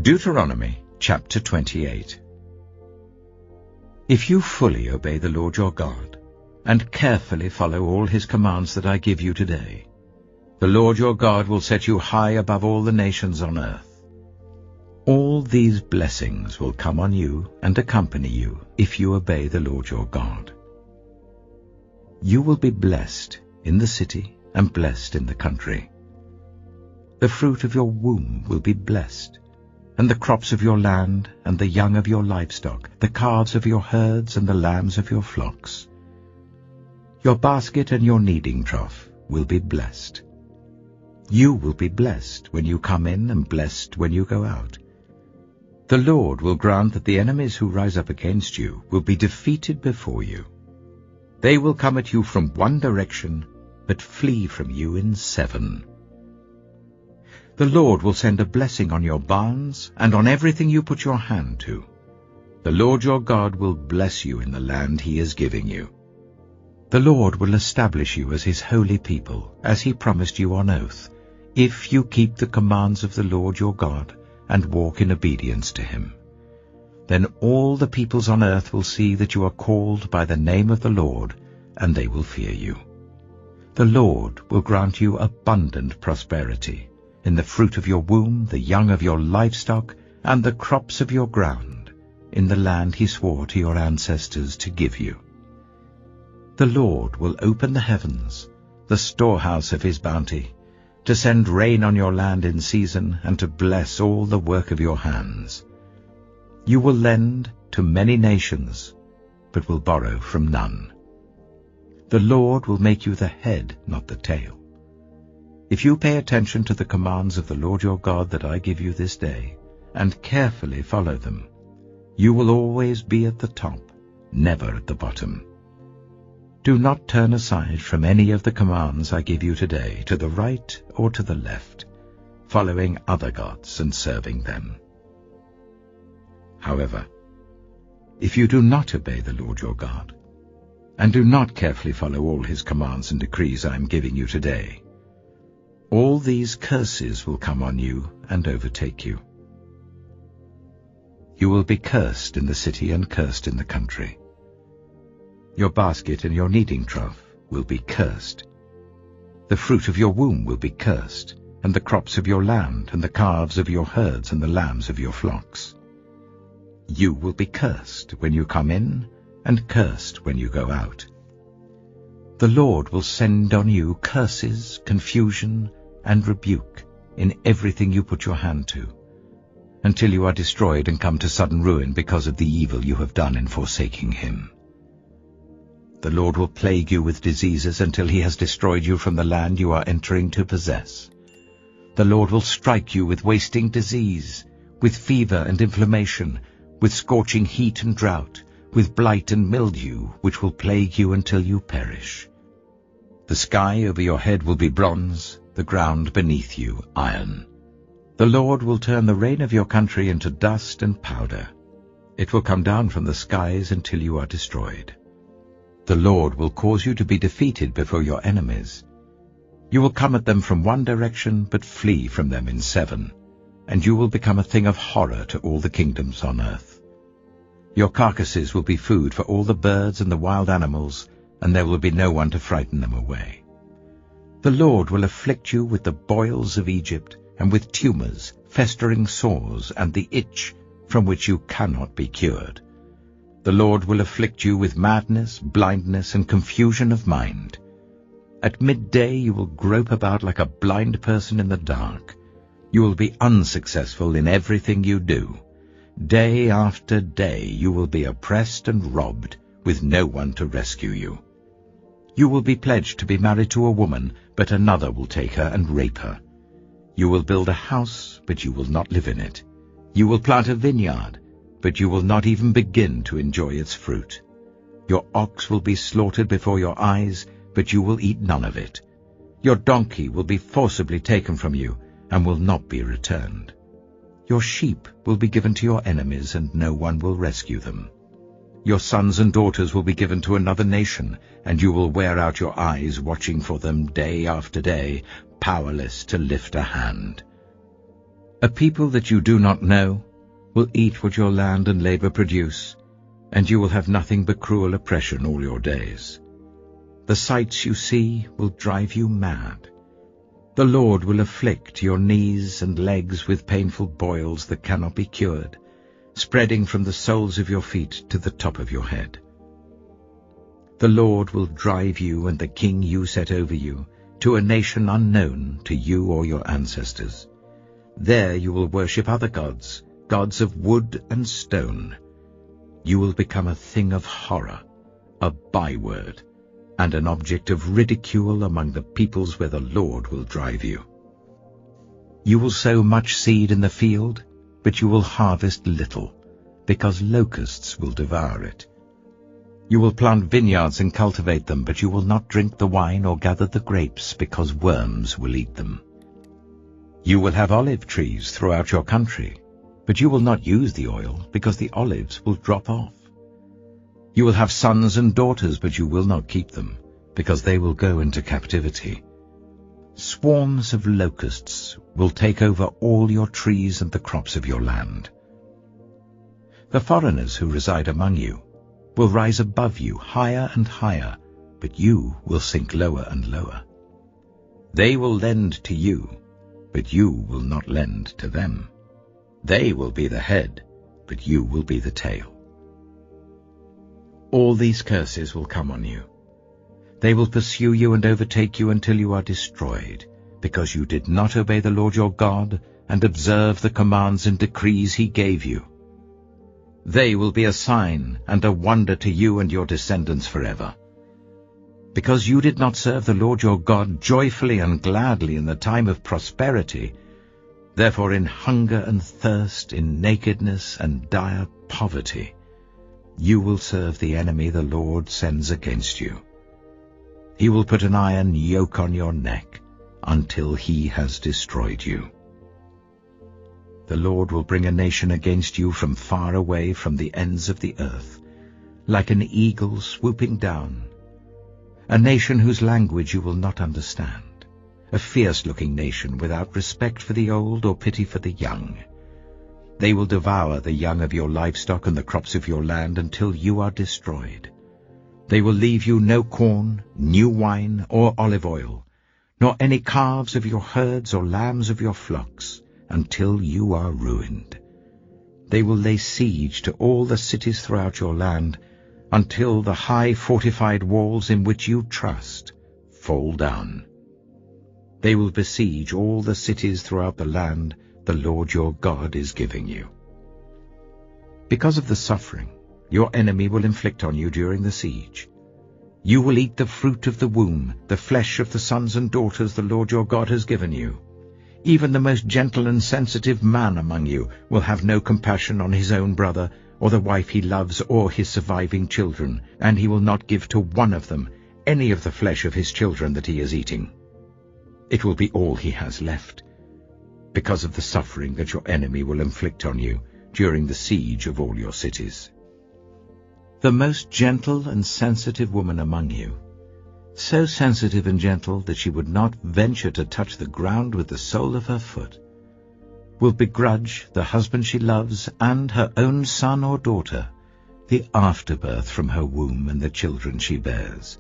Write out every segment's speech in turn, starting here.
Deuteronomy chapter 28. If you fully obey the Lord your God, and carefully follow all his commands that I give you today, the Lord your God will set you high above all the nations on earth. All these blessings will come on you and accompany you if you obey the Lord your God. You will be blessed in the city and blessed in the country. The fruit of your womb will be blessed, and the crops of your land, and the young of your livestock, the calves of your herds, and the lambs of your flocks. Your basket and your kneading trough will be blessed. You will be blessed when you come in, and blessed when you go out. The Lord will grant that the enemies who rise up against you will be defeated before you. They will come at you from one direction, but flee from you in 7. The Lord will send a blessing on your barns and on everything you put your hand to. The Lord your God will bless you in the land he is giving you. The Lord will establish you as his holy people, as he promised you on oath, if you keep the commands of the Lord your God and walk in obedience to him. Then all the peoples on earth will see that you are called by the name of the Lord, and they will fear you. The Lord will grant you abundant prosperity, in the fruit of your womb, the young of your livestock, and the crops of your ground, in the land he swore to your ancestors to give you. The Lord will open the heavens, the storehouse of his bounty, to send rain on your land in season, and to bless all the work of your hands. You will lend to many nations, but will borrow from none. The Lord will make you the head, not the tail. If you pay attention to the commands of the Lord your God that I give you this day, and carefully follow them, you will always be at the top, never at the bottom. Do not turn aside from any of the commands I give you today, to the right or to the left, following other gods and serving them. However, if you do not obey the Lord your God, and do not carefully follow all his commands and decrees I am giving you today, all these curses will come on you and overtake you. You will be cursed in the city and cursed in the country. Your basket and your kneading trough will be cursed. The fruit of your womb will be cursed, and the crops of your land, and the calves of your herds, and the lambs of your flocks. You will be cursed when you come in, and cursed when you go out. The Lord will send on you curses, confusion, and rebuke in everything you put your hand to, until you are destroyed and come to sudden ruin because of the evil you have done in forsaking him. The Lord will plague you with diseases until he has destroyed you from the land you are entering to possess. The Lord will strike you with wasting disease, with fever and inflammation, with scorching heat and drought, with blight and mildew, which will plague you until you perish. The sky over your head will be bronze, the ground beneath you iron. The Lord will turn the rain of your country into dust and powder. It will come down from the skies until you are destroyed. The Lord will cause you to be defeated before your enemies. You will come at them from one direction, but flee from them in 7, and you will become a thing of horror to all the kingdoms on earth. Your carcasses will be food for all the birds and the wild animals, and there will be no one to frighten them away. The Lord will afflict you with the boils of Egypt, and with tumors, festering sores, and the itch from which you cannot be cured. The Lord will afflict you with madness, blindness, and confusion of mind. At midday you will grope about like a blind person in the dark. You will be unsuccessful in everything you do. Day after day you will be oppressed and robbed, with no one to rescue you. You will be pledged to be married to a woman, but another will take her and rape her. You will build a house, but you will not live in it. You will plant a vineyard, but you will not even begin to enjoy its fruit. Your ox will be slaughtered before your eyes, but you will eat none of it. Your donkey will be forcibly taken from you, and will not be returned. Your sheep will be given to your enemies, and no one will rescue them. Your sons and daughters will be given to another nation, and you will wear out your eyes watching for them day after day, powerless to lift a hand. A people that you do not know will eat what your land and labor produce, and you will have nothing but cruel oppression all your days. The sights you see will drive you mad. The Lord will afflict your knees and legs with painful boils that cannot be cured, spreading from the soles of your feet to the top of your head. The Lord will drive you and the king you set over you to a nation unknown to you or your ancestors. There you will worship other gods, gods of wood and stone. You will become a thing of horror, a byword, and an object of ridicule among the peoples where the Lord will drive you. You will sow much seed in the field, but you will harvest little, because locusts will devour it. You will plant vineyards and cultivate them, but you will not drink the wine or gather the grapes, because worms will eat them. You will have olive trees throughout your country, but you will not use the oil, because the olives will drop off. You will have sons and daughters, but you will not keep them, because they will go into captivity. Swarms of locusts will take over all your trees and the crops of your land. The foreigners who reside among you will rise above you higher and higher, but you will sink lower and lower. They will lend to you, but you will not lend to them. They will be the head, but you will be the tail. All these curses will come on you. They will pursue you and overtake you until you are destroyed, because you did not obey the Lord your God and observe the commands and decrees he gave you. They will be a sign and a wonder to you and your descendants forever. Because you did not serve the Lord your God joyfully and gladly in the time of prosperity, therefore in hunger and thirst, in nakedness and dire poverty, you will serve the enemy the Lord sends against you. He will put an iron yoke on your neck until he has destroyed you. The Lord will bring a nation against you from far away, from the ends of the earth, like an eagle swooping down, a nation whose language you will not understand, a fierce-looking nation without respect for the old or pity for the young. They will devour the young of your livestock and the crops of your land until you are destroyed. They will leave you no corn, new wine, or olive oil, nor any calves of your herds or lambs of your flocks, until you are ruined. They will lay siege to all the cities throughout your land, until the high fortified walls in which you trust fall down. They will besiege all the cities throughout the land the Lord your God is giving you. Because of the suffering your enemy will inflict on you during the siege, you will eat the fruit of the womb, the flesh of the sons and daughters the Lord your God has given you. Even the most gentle and sensitive man among you will have no compassion on his own brother, or the wife he loves, or his surviving children, and he will not give to one of them any of the flesh of his children that he is eating. It will be all he has left, because of the suffering that your enemy will inflict on you during the siege of all your cities. The most gentle and sensitive woman among you, so sensitive and gentle that she would not venture to touch the ground with the sole of her foot, will begrudge the husband she loves and her own son or daughter the afterbirth from her womb and the children she bears.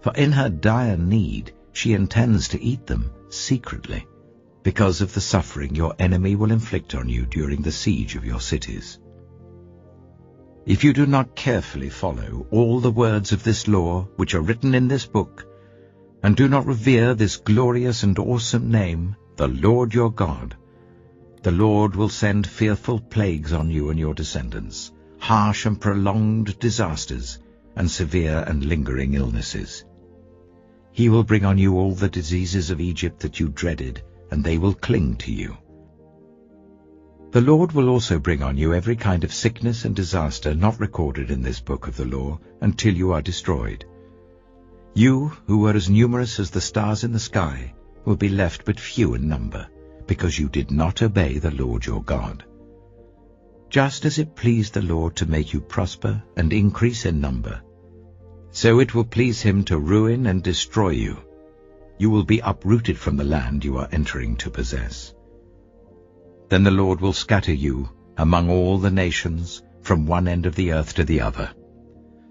For in her dire need she intends to eat them secretly, because of the suffering your enemy will inflict on you during the siege of your cities. If you do not carefully follow all the words of this law which are written in this book, and do not revere this glorious and awesome name, the Lord your God, the Lord will send fearful plagues on you and your descendants, harsh and prolonged disasters, and severe and lingering illnesses. He will bring on you all the diseases of Egypt that you dreaded, and they will cling to you. The Lord will also bring on you every kind of sickness and disaster not recorded in this book of the law until you are destroyed. You, who were as numerous as the stars in the sky, will be left but few in number, because you did not obey the Lord your God. Just as it pleased the Lord to make you prosper and increase in number, so it will please him to ruin and destroy you. You will be uprooted from the land you are entering to possess. Then the Lord will scatter you among all the nations, from one end of the earth to the other.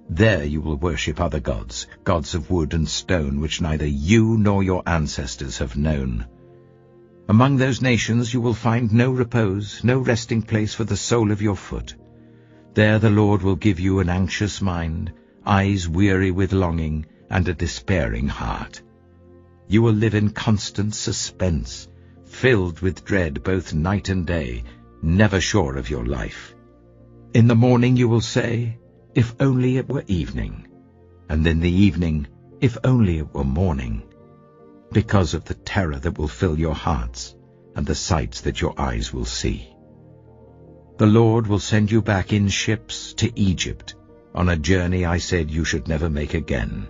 There you will worship other gods, gods of wood and stone, which neither you nor your ancestors have known. Among those nations you will find no repose, no resting place for the sole of your foot. There the Lord will give you an anxious mind, eyes weary with longing, and a despairing heart. You will live in constant suspense, filled with dread both night and day, never sure of your life. In the morning you will say, "If only it were evening," and in the evening, "If only it were morning," because of the terror that will fill your hearts and the sights that your eyes will see. The Lord will send you back in ships to Egypt, on a journey I said you should never make again.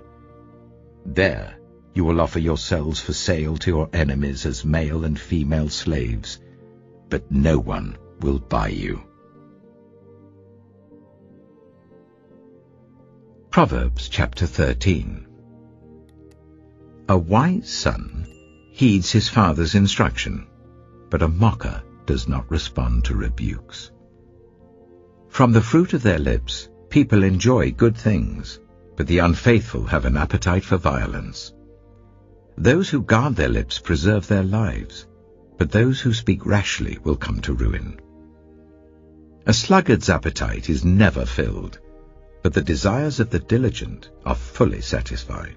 There you will offer yourselves for sale to your enemies as male and female slaves, but no one will buy you. Proverbs chapter 13. A wise son heeds his father's instruction, but a mocker does not respond to rebukes. From the fruit of their lips people enjoy good things, but the unfaithful have an appetite for violence. Those who guard their lips preserve their lives, but those who speak rashly will come to ruin. A sluggard's appetite is never filled, but the desires of the diligent are fully satisfied.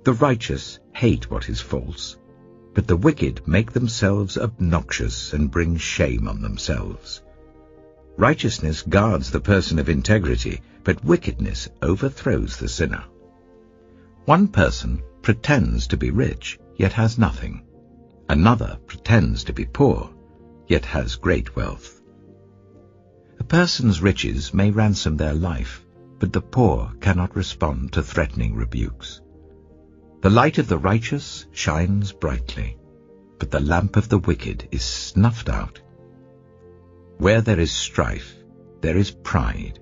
The righteous hate what is false, but the wicked make themselves obnoxious and bring shame on themselves. Righteousness guards the person of integrity, but wickedness overthrows the sinner. One person pretends to be rich, yet has nothing. Another pretends to be poor, yet has great wealth. A person's riches may ransom their life, but the poor cannot respond to threatening rebukes. The light of the righteous shines brightly, but the lamp of the wicked is snuffed out. Where there is strife, there is pride,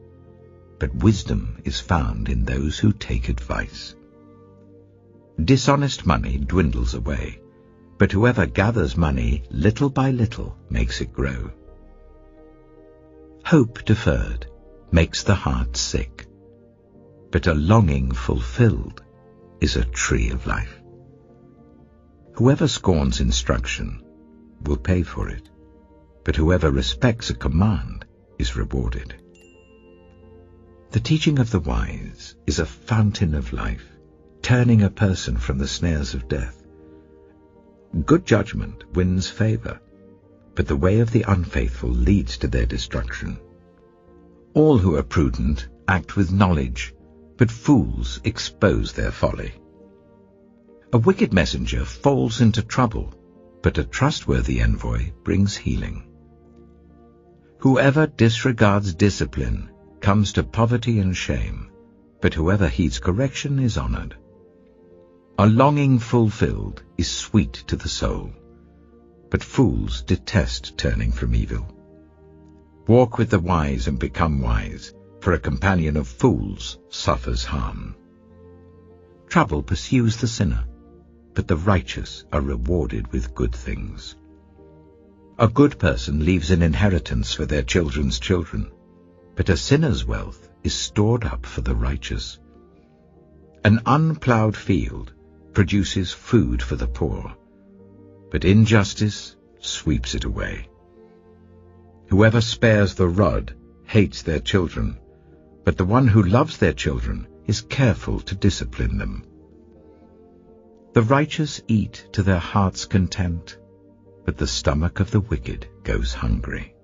but wisdom is found in those who take advice. Dishonest money dwindles away, but whoever gathers money little by little makes it grow. Hope deferred makes the heart sick, but a longing fulfilled is a tree of life. Whoever scorns instruction will pay for it, but whoever respects a command is rewarded. The teaching of the wise is a fountain of life, turning a person from the snares of death. Good judgment wins favor, but the way of the unfaithful leads to their destruction. All who are prudent act with knowledge, but fools expose their folly. A wicked messenger falls into trouble, but a trustworthy envoy brings healing. Whoever disregards discipline comes to poverty and shame, but whoever heeds correction is honored. A longing fulfilled is sweet to the soul, but fools detest turning from evil. Walk with the wise and become wise, for a companion of fools suffers harm. Trouble pursues the sinner, but the righteous are rewarded with good things. A good person leaves an inheritance for their children's children, but a sinner's wealth is stored up for the righteous. An unplowed field produces food for the poor, but injustice sweeps it away. Whoever spares the rod hates their children, but the one who loves their children is careful to discipline them. The righteous eat to their heart's content, but the stomach of the wicked goes hungry.